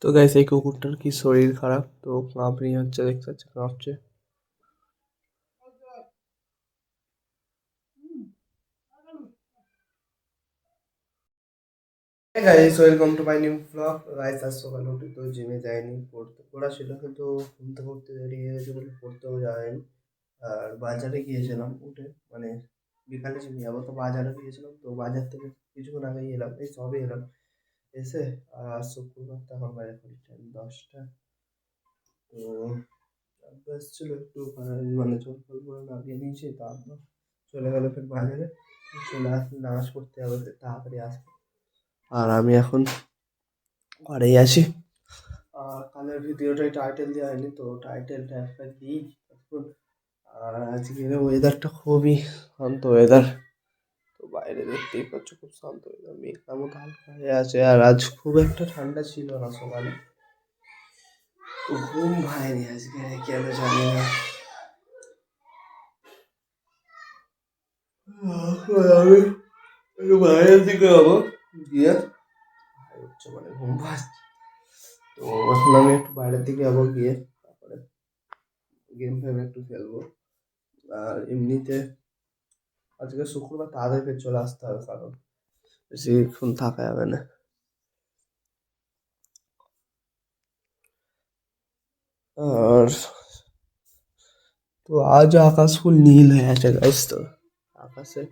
তো গাইস এই কুকুরটার কি শরীর খারাপ, তো কাঁপনি হচ্ছে, দেখতে পাচ্ছ কাঁপছে। Guys welcome to my new blog. Guys আজ সকালে উঠে তো জিমে যাইনি, পড়া ছিল কিন্তু ঘুমতে পড়তে দেরি হয়ে গেছে বলে পড়তেও যায়নি। আর বাজারে গিয়েছিলাম উঠে, মানে বিকালে জিমে যাবো তো বাজারে গিয়েছিলাম, তো বাজার থেকে কিছুক্ষণ আগেই এলাম, এই সবে এলাম। এসে আর শুক্রবার তো এখন বাজার করি 10টা। তো ব্যাস ছিল একটু মানে জল ফল করে লাগিয়ে নিয়েছি, তারপর চলে গেল ফের বাজারে। চলে আসলে নামাজ পড়তে হবে, ফের তাড়াতাড়ি আসবে। আর আমি এখন ঘরেই আছি। আর কালের ভিডিওটাই টাইটেল দেওয়া হয়নি, তো টাইটেলটা একটা দিই এখন। আর আজকের ওয়েদারটা খুবই শান্ত ওয়েদার। তো বাইরে দেখতেই পাচ্ছ খুব শান্ত ওয়েদার, মেঘটার মতো হালকা হয়ে আছে। আর আজ খুব একটা ঠান্ডা ছিল না সকালে। তো ঘুম ভাইনি আজকে, কেন জানি না। আমি একটু বাইরের দিকে যাবো, গিয়ে হচ্ছে মানে ঘুম পাচ্ছে। তো এখন আমি একটু বাইরের দিকে যাবো, গিয়ে তারপরে গেম ফেম একটু খেলবো। আর এমনিতে আজকে শুক্রবার তাড়াতাড়ি ফের চলে আসতে হবে, কারণ বেশিক্ষণ থাকা যাবে না। আর তো আজ আকাশ ফুল নীল হয়ে আছে গাইস। তো আকাশে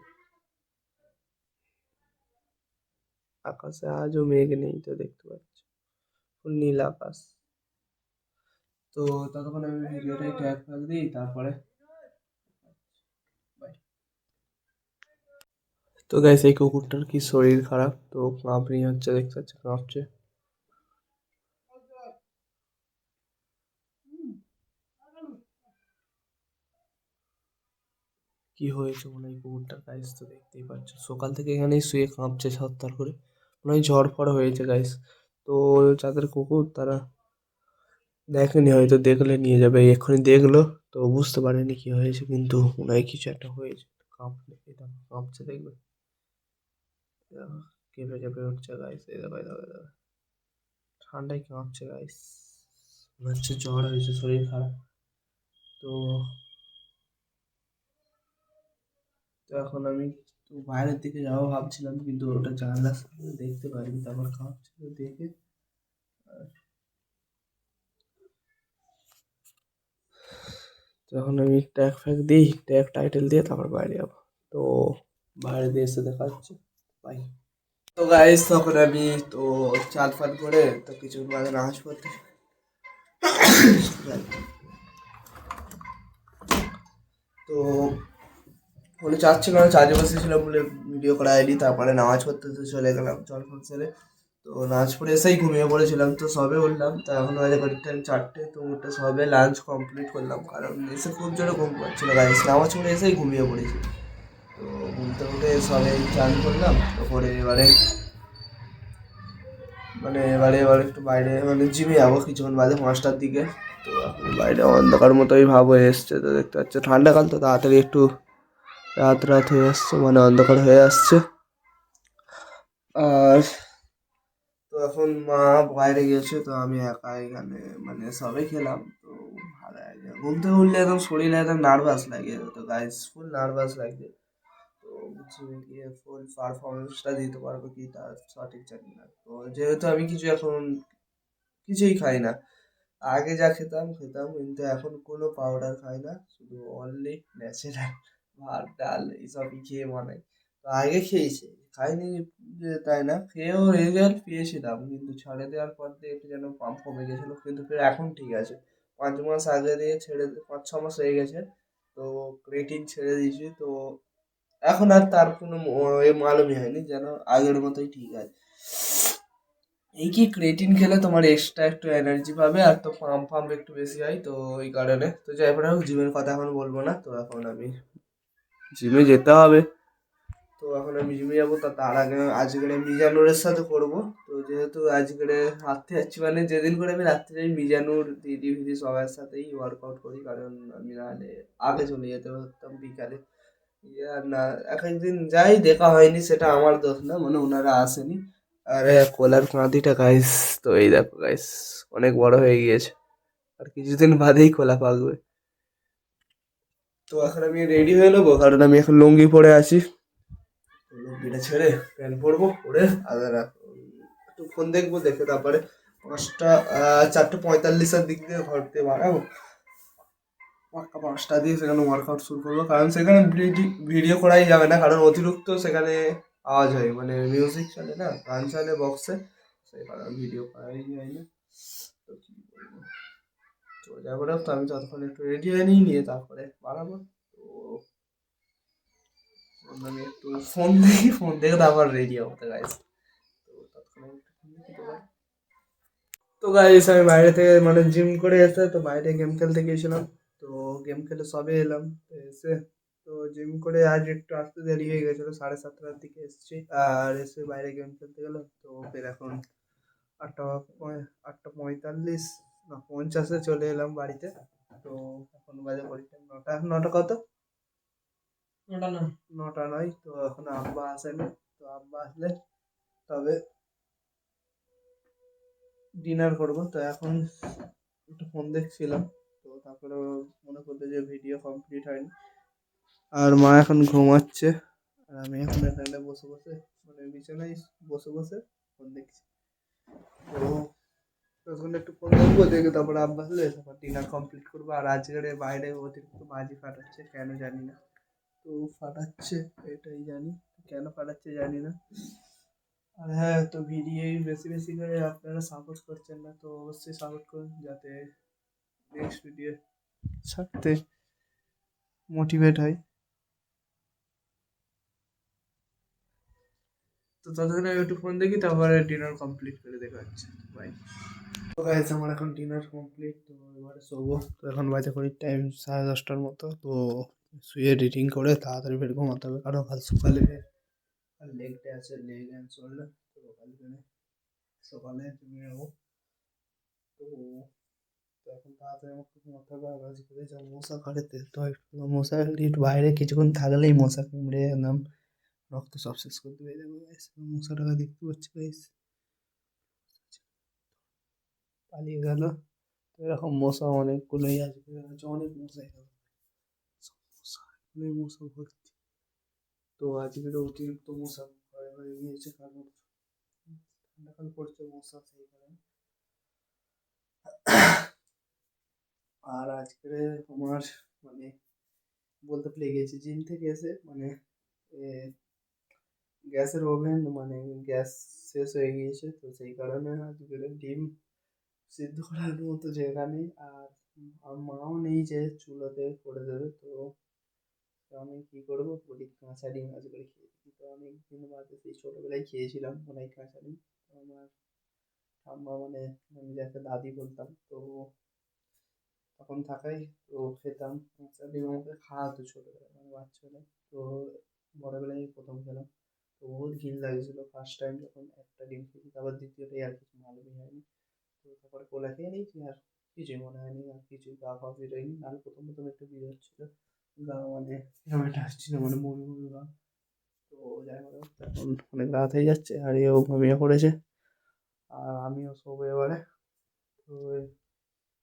আকাশে আজও মেঘ নেই, তো দেখতে পাচ্ছি ফুল নীল আকাশ। তো ততক্ষণ আমি ভিডিওটা একটু এক ফাঁক দিই, তারপরে bye। তো গাইস এই কুকুরটার কি শরীর খারাপ, তো কাঁপনি হচ্ছে, দেখতে পাচ্ছ কাঁপছে। কি হয়েছে মনে হয় কুকুরটার, গাইস তো দেখতেই পাচ্ছ সকাল থেকে এখানেই শুয়ে কাঁপছে ছটফট করে, মনে হয় ঝড় ফড় হয়েছে গাইস। তো যাদের কুকুর তারা দেখেনি, হয়তো দেখলে নিয়ে যাবে, এক্ষুনি দেখলো তো বুঝতে পারেনি কি হয়েছে, কিন্তু মনে হয় কিছু একটা হয়েছে। কাঁপছে, এটা কাঁপছে দেখবে, দেখো, কেঁপে কেঁপে উঠছে গাইস, এই দেখো এই দেখো এই দেখো। ঠান্ডায় কাঁপছে গাইস, মনে হচ্ছে জ্বর হয়েছে, শরীর খারাপ। তো তো এখন আমি তো বাইরের দিকে যাবো ভাবছিলাম, কিন্তু ওটা জানলার সামনে দেখতে পারিনি, তারপর কাঁপছিল দেখে। আর তো এখন আমি ট্যাগ ফ্যাগ দিই, ট্যাগ টাইটেল দিয়ে তারপর বাইরে যাবো। তো বাইরে দিয়ে এসে দেখা হচ্ছে, বাই। তো গাইস তখন আমি তো চান ফান করে তো কিছু মানে নামাজ পড়তে তো ফোনে চার্জ ছিল না, চার্জে বসেছিলাম বলে ভিডিও করা হয়নি। তারপরে নামাজ পড়তে তো চলে গেলাম জল ফল ছেড়ে। তো নামাজ পড়ে এসেই ঘুমিয়ে পড়েছিলাম, তো সবে উঠলাম, তো এখন বাজে ঘড়ির টাইম 4টে। তো ওটা সবে লাঞ্চ কমপ্লিট করলাম, কারণ এসে খুব জোরে ঘুম পাচ্ছিল গাইস, নামাজ পড়ে এসেই ঘুমিয়ে পড়েছি। তো ঘুমতে উঠে সবে চান করলাম, তারপরে এবারে একটু বাইরে মানে জিমে যাবো কিছুক্ষণ বাদে 5টার দিকে। তো এখন বাইরে অন্ধকার মতোই ভাব হয়ে এসছে, তো দেখতে পাচ্ছ ঠান্ডাকাল তো তাড়াতাড়ি একটু রাত রাত হয়ে আসছে, মানে অন্ধকার হয়ে আসছে। আর তো এখন মা বাইরে গেছে, তো আমি একা এখানে, মানে সবে খেলাম তো ভালো লাগে। ঘুম থেকে উঠলে একদম শরীরে একদম নার্ভাস লাগে, তো গাইস ফুল নার্ভাস লাগে। তো জিমে গিয়ে ফুল পারফরমেন্সটা দিতে পারবো কি তার সঠিক জানি না। তো যেহেতু আমি এখন কিছুই খাই না, আগে যা খেতাম খেতাম, কিন্তু এখন কোনো পাউডার খাই না, শুধু অনলি ন্যাচারাল ভাত ডাল এইসবই খেয়ে বানাই। তো আগে খেয়েছি, খাইনি যে তাই না, খেয়েও রেজাল্ট পেয়েছিলাম, কিন্তু ছেড়ে দেওয়ার পর দিয়ে একটু যেন পাম্প কমে গেছিলো, কিন্তু ফের এখন ঠিক আছে। 5 মাস আগে দিয়ে ছেড়ে 5-6 মাস হয়ে গেছে। তো ক্রেটিন ছেড়ে দিয়েছি, তো এখন আর তার কোনো মালুমই হয়নি, যেন আগের মতোই ঠিক আছে। এই কি ক্রেটিন খেলে তোমার এক্সট্রা একটু এনার্জি পাবে, আর তো পাম্প ফাম্প একটু বেশি হয়, তো ওই কারণে। তো যাই হোক জিমের কথা এখন বলবো না, তো এখন আমি জিমে যেতে হবে। তো এখন আমি জিমে যাবো, তার আগে আজকের মিজানুরের সাথে করবো। তো যেহেতু আজকের রাত্রে যাচ্ছি, মানে যেদিন করে আমি রাত্রে যাই মিজানুর দিদি ফিদি সবার সাথেই ওয়ার্কআউট করি, কারণ আমি নাহলে আগে চলে যেতে পারতাম বিকালে। ইয়ে আর না, এক একদিন যাই দেখা হয়নি, সেটা আমার দোষ না, মানে ওনারা আসেনি। আরে কোলার কাঁদিটা গাইস, তো এই দেখো গাইস, অনেক বড় হয়ে গিয়েছে, আর কিছুদিন বাদেই কোলা পাকবে। তো এখন আমি রেডি হয়ে নেবো, কারণ আমি এখন লুঙ্গি পরে আছি। তো লুঙ্গিটা ছেড়ে প্যান্ট পরবো, পরে আবার একটু ফোন দেখবো, দেখে তারপরে 4:45-এর দিক দিয়ে ঘর থেকে বাড়াবো। 5টা দিয়ে সেখানে ওয়ার্কআউট শুরু করবো, কারণ সেখানে ভিডিও করাই যাবে না, কারণ অতিরিক্ত সেখানে আওয়াজ হয়, মানে মিউজিক চলে না, গান চলে বক্সে, সেই কারণে ভিডিও করাই যায় না। তো কি বলবো, তো যাবো না, তো আমি ততক্ষণ একটু রেডি হয়ে নিয়ে তারপরে বাড়াবো। তো আমি একটু ফোন দেখি, ফোন দেখে তারপর রেডি হবো তো গাইস। তো ততক্ষণ আমি একটু ফোন দেখি তো bye। তো গাইস আমি বাইরে থেকে মানে জিম করে এসে তো বাইরে গেম খেলতে গিয়েছিলাম। তো গেম খেলে সবে এলাম, তো এসে তো জিম করে আজ একটু আসতে দেরি হয়ে গেছিলো, 7:30-এর দিকে এসেছি, আর এসে বাইরে গেম খেলতে গেলাম। তো ফের এখন 8:45 না 50-এ চলে এলাম বাড়িতে। তো এখন বাজে ঘড়িটা 9টা, 9টা কত, 9টা নয়। তো এখন আব্বা আসেনি, তো আব্বা আসলে তবে ডিনার করবো। তো এখন একটু ফোন দেখছিলাম, তো তারপরে মনে করলো যে ভিডিও কমপ্লিট হয়নি, আর মা এখন ঘুমাচ্ছে, আর আমি এখন এখানে বসে বসে মানে বিছানায় বসে বসে ফোন দেখছি। তো তখন একটু ফোন দেখবো, দেখে তারপরে আব্বা আসলে তারপর ডিনার কমপ্লিট করবো। আর আজকের বাইরে অতিরিক্ত বাজি ফাটাচ্ছে, কেন জানি না, তো ফাটাচ্ছে, এটাই জানি, কেন ফাটাচ্ছে জানি না। আর হ্যাঁ, তো ভিডিও বেশি বেশি করে আপনারা সাপোর্ট করছেন না, তো অবশ্যই সাপোর্ট করুন, যাতে নেক্সট ভিডিও ছাড়তে মোটিভেট হয়। তো ততক্ষণ আমি একটু ফোন দেখি, তারপরে ডিনার কমপ্লিট করে দেখা হচ্ছে, বাই। তো গাইস আমার এখন ডিনার কমপ্লিট, তো এবারে শোবো। তো এখন বাজে করি টাইম 10:30টার মতো। তো শুয়ে এডিটিং করে তাড়াতাড়ি ফের ঘুমাতে হবে, কারণ কাল সকালে আর লেগ ডে আছে, লেগ অ্যান্ড শোল্ডার। তো কালকে সকালে তুমি যাবো। তো তো এখন তাড়াতাড়ি আমাকে ঘুমাতে হবে, আর আজকে যা মশা কাটেতে, তো একটু মশা একটু বাইরে কিছুক্ষণ থাকলেই মশা কামড়ে একদম রক্ত সব শেষ করে দেবে। এই দেখো গাইস, মশাটাকে দেখতে পাচ্ছি গাইস, পালিয়ে গেল। তো এরকম মশা অনেকগুলোই আসবে, অনেক মশা এখানে, সব মশা, এখানে মশা ভর্তি। তো আজকে অতিরিক্ত মশা ঘরে ঘরে গিয়েছে, কারণ ঠান্ডাকাল পড়ছে, মশা সেই কারণে। আর আজকে আমার মানে বলতে ভুলে গেছি, জিম থেকে এসে মানে গ্যাসের ওভেন মানে গ্যাস শেষ হয়ে গিয়েছে, তো সেই কারণে আজকে ডিম সিদ্ধ করার মতো জায়গা নেই, আর মাও নেই যে চুলোতে করে দেবে। তো তো আমি কি করবো, বলি কাঁচা ডিম আজকে খেয়েছি, তো অনেক দিন বাদে সেই ছোটবেলায় খেয়েছিলাম অনেক কাঁচা ডিম। তো আমার ঠাম্মা মানে আমি যাকে দাদি বলতাম, তো তখন থাকাই তো খেতাম কাঁচা ডিম, আমাকে খাওয়াতো ছোটবেলায় মানে বাচ্চাবেলায়। তো বড়বেলায় এই প্রথম খেলাম, তো বহুত ঘিন লাগছিল ফার্স্ট টাইম যখন একটা ডিম খেয়েছি, তারপর দ্বিতীয়টাই আর কিছু মালুমই হয়নি। তো তারপরে কোলা খেয়ে নিয়েছি, আর কিছুই মনে হয়নি, আর কিছুই গা ফা বেরোয়নি, নাহলে প্রথম প্রথম একটু বের হচ্ছিল গা, মানে এরকম একটা আসছিল মানে বমি বমি গা। তো যাই হোক এখন অনেক রাত হয়ে যাচ্ছে, আর এও ঘুমিয়ে পড়েছে, আর আমিও শোবো এবারে। তো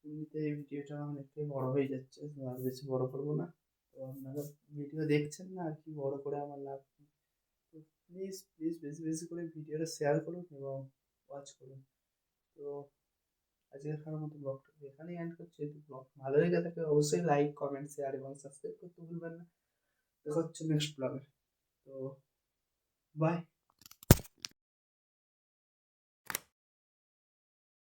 এমনিতে এই ভিডিওটা অনেকটাই বড় হয়ে যাচ্ছে, তো আর বেশি বড় করবো না। তো আপনারা ভিডিও দেখছেন না, আর কি বড় করে আমার লাভ নেই। তো প্লিজ প্লিজ বেশি বেশি করে ভিডিওটা শেয়ার করুন এবং ওয়াচ করুন। তো আজকের মতো ব্লগটা এখানেই এন্ড করছি। যদি ব্লগ ভালো লেগে থাকে অবশ্যই লাইক কমেন্ট শেয়ার এবং সাবস্ক্রাইব করতে ভুলবেন না। দেখা হচ্ছে নেক্সট ব্লগে। তো বাই।